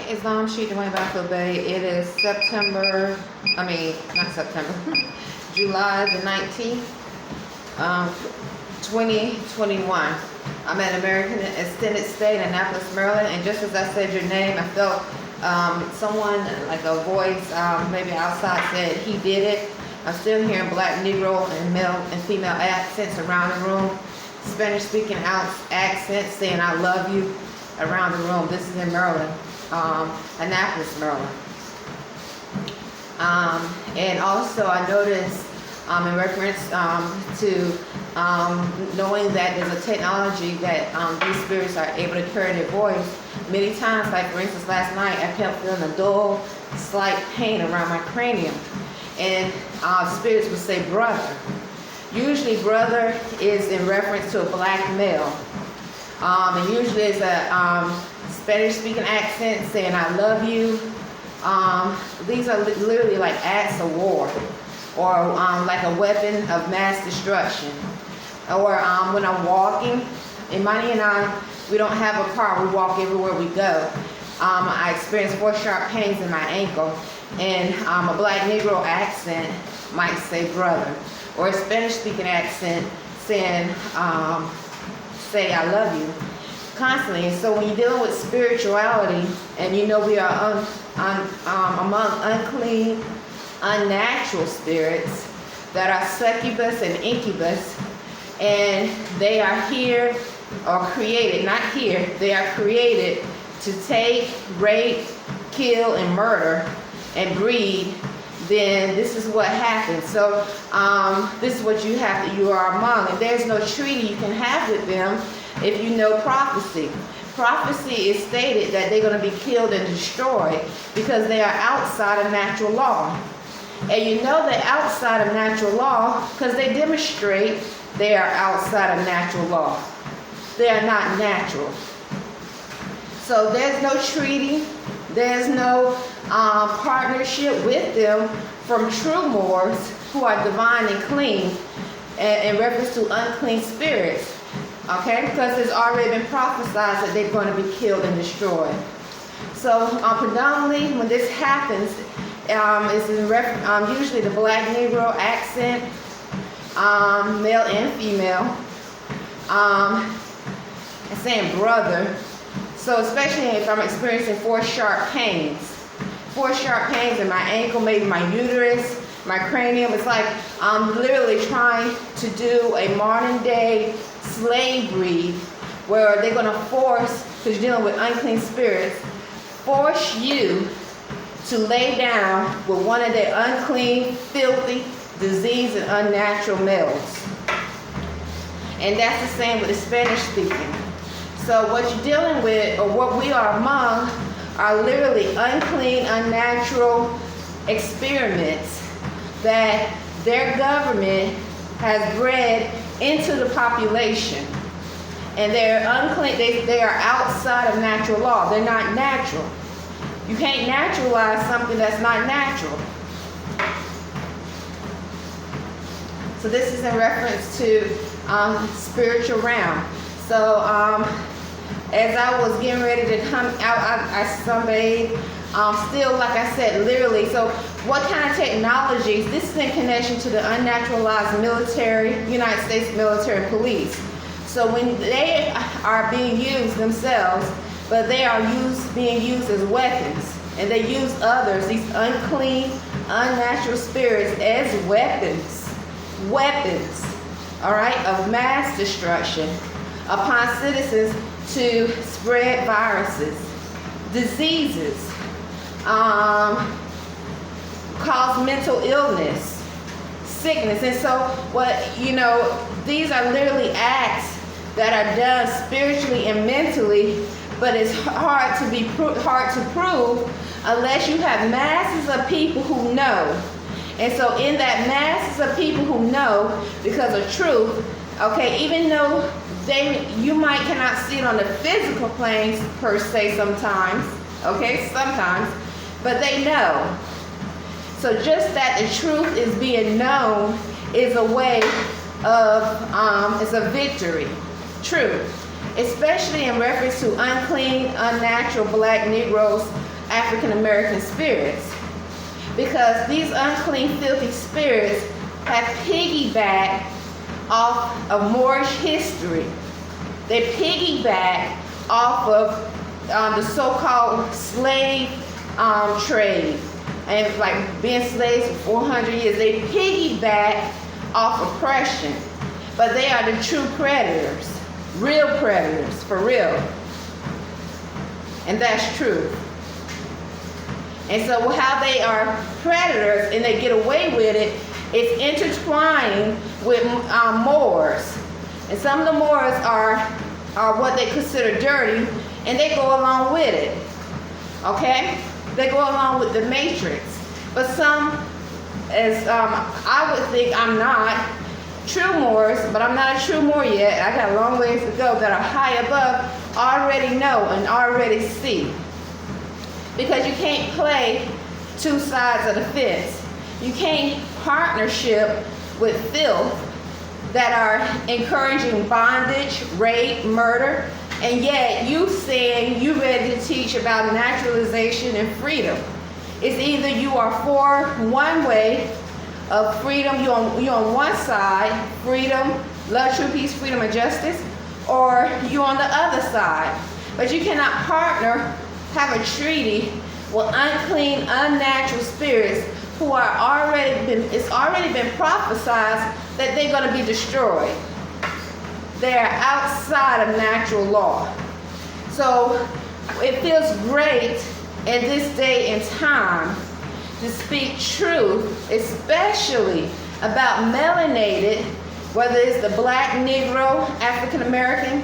It's Arrington-Bey. It is July the 19th, 2021. I'm at American Extended Stay in Annapolis, Maryland, and just as I said your name, I felt someone, like a voice, maybe outside said, "He did it." I'm still hearing black, Negro, and male and female accents around the room. Spanish-speaking accents saying "I love you" around the room. This is in Maryland, Annapolis, Maryland. And also I noticed in reference to knowing that there's a technology that these spirits are able to carry their voice. Many times, like for instance last night, I kept feeling a dull, slight pain around my cranium. And spirits would say brother. Usually brother is in reference to a black male. And usually it's a Spanish-speaking accent saying "I love you." These are literally like acts of war, or like a weapon of mass destruction. Or when I'm walking, Imani and I, we don't have a car, we walk everywhere we go. I experience 4 sharp pains in my ankle, and a black Negro accent might say brother, or a Spanish-speaking accent saying, say "I love you" constantly. And so when you're dealing with spirituality, and you know we are among unclean, unnatural spirits that are succubus and incubus, and they are here, or created, not here, they are created to take, rape, kill, and murder, and breed, then this is what happens. So this is what you are among. And there's no treaty you can have with them if you know prophecy. Prophecy is stated that they're going to be killed and destroyed because they are outside of natural law. And you know they're outside of natural law because they demonstrate they are outside of natural law. They are not natural. So there's no treaty, there's no partnership with them from true Moors who are divine and clean, in reference to unclean spirits. Okay, because it's already been prophesied that they're going to be killed and destroyed. So predominantly when this happens, it's in usually the black Negro accent, male and female, and saying brother. So especially if I'm experiencing 4 sharp pains. 4 sharp pains in my ankle, maybe my uterus, my cranium. It's like I'm literally trying to do a modern day slave breed where they're going to force, because you're dealing with unclean spirits, force you to lay down with one of their unclean, filthy, diseased, and unnatural males. And that's the same with the Spanish speaking. So what you're dealing with, or what we are among, are literally unclean, unnatural experiments that their government has bred into the population. And they're unclean, they are outside of natural law. They're not natural. You can't naturalize something that's not natural. So this is in reference to spiritual realm. So as I was getting ready to come out, I sunbathed, still, like I said, literally. So what kind of technologies? This is in connection to the unnaturalized military, United States military police. So when they are being used themselves, but they are being used as weapons, and they use others, these unclean, unnatural spirits, as weapons, all right, of mass destruction upon citizens to spread viruses, diseases, cause mental illness, sickness. And so these are literally acts that are done spiritually and mentally, but it's hard to prove unless you have masses of people who know. And so in that masses of people who know because of truth, okay, even though you might cannot see it on the physical planes per se sometimes, okay, sometimes, but they know. So just that the truth is being known is a way of, it's a victory. True. Especially in reference to unclean, unnatural black Negroes African American spirits. Because these unclean, filthy spirits have piggybacked off of Moorish history. They piggyback off of the so-called slave trade. And like being slaves for 400 years, they piggyback off oppression. But they are the true predators, real predators, for real. And that's true. And so how they are predators and they get away with it is intertwining with Moors. And some of the Moors are what they consider dirty, and they go along with it. Okay? They go along with the matrix. But some, as I would think, I'm not true Moors, but I'm not a true Moor yet. I got a long ways to go, that are high above, already know and already see. Because you can't play two sides of the fence. You can't partnership with filth that are encouraging bondage, rape, murder, and yet you saying you ready to teach about naturalization and freedom. It's either you are for one way of freedom, you're on one side, freedom, love, true peace, freedom, and justice, or you're on the other side. But you cannot partner, have a treaty with unclean, unnatural spirits who are it's already been prophesied that they're going to be destroyed. They're outside of natural law. So it feels great in this day and time to speak truth, especially about melanated, whether it's the black, Negro, African American,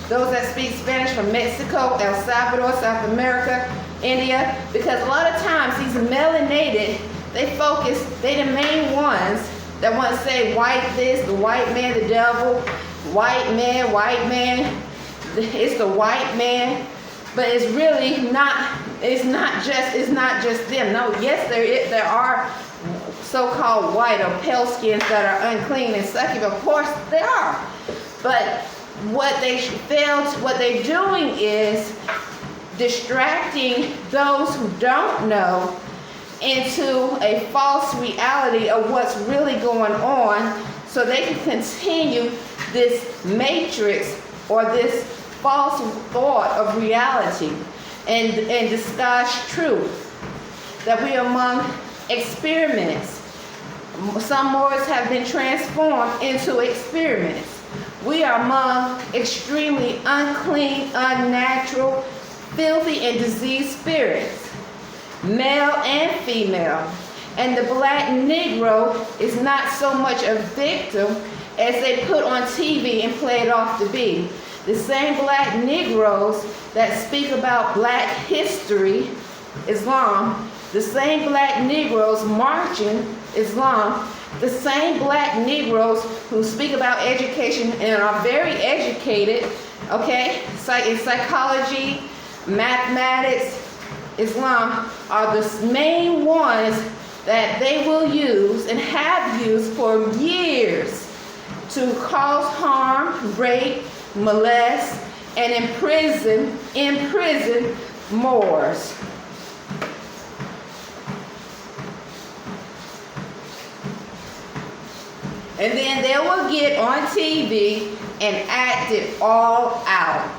those that speak Spanish from Mexico, El Salvador, South America, India, because a lot of times these melanated, they the main ones that want to say white this, the white man, the devil, white man, it's the white man, but it's really not, it's not just them. No, yes, there are so-called white or pale skins that are unclean and sucky, of course they are. But what they're doing is distracting those who don't know into a false reality of what's really going on, so they can continue this matrix or this false thought of reality and disguise truth, that we are among experiments. Some Moors have been transformed into experiments. We are among extremely unclean, unnatural, filthy, and diseased spirits, male and female. And the black Negro is not so much a victim as they put on TV and play it off to be. The same black Negroes that speak about black history, Islam, the same black Negroes marching Islam, the same black Negroes who speak about education and are very educated, okay, in psychology, mathematics, Islam, are the main ones that they will use and have used for years to cause harm, rape, molest, and imprison Moors. And then they will get on TV and act it all out.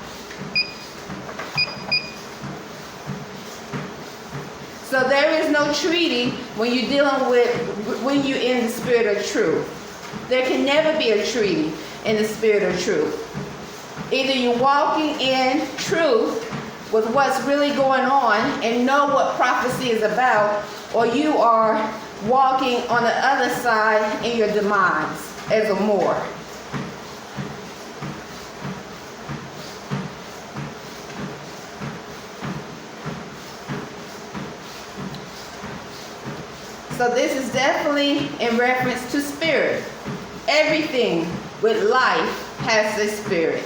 So there is no treaty when you're when you're in the spirit of truth. There can never be a treaty in the spirit of truth. Either you're walking in truth with what's really going on and know what prophecy is about, or you are walking on the other side in your demise as a Moor. So this is definitely in reference to spirit. Everything with life has a spirit.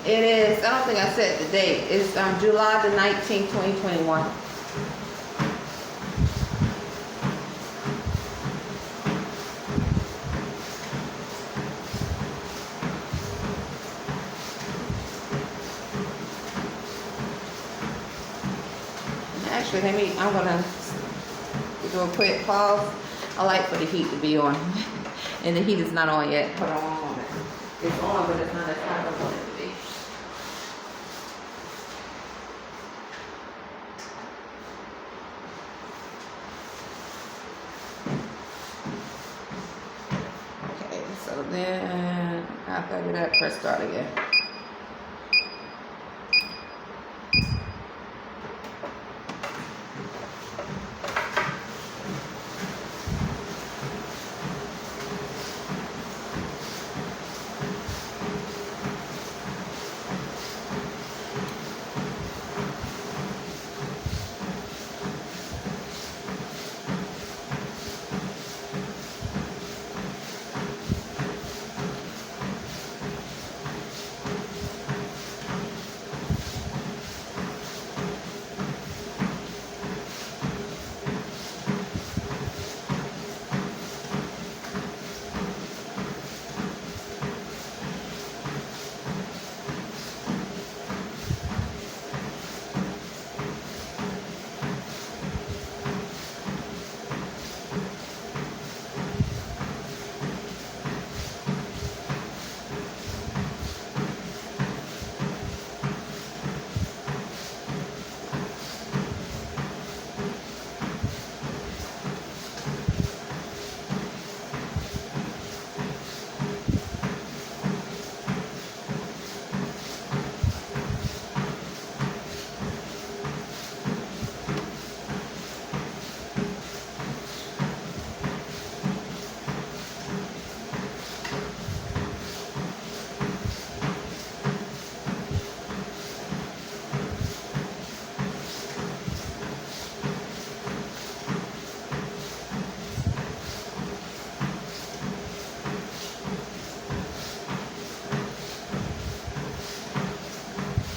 It is, I don't think I said the date. It's July the 19th, 2021. Actually, I'm gonna do a quick pause. I like for the heat to be on. And the heat is not on yet. Hold on one moment. It's on, but it's not as hot as I want it to be. Okay, so then after I do that, press start again.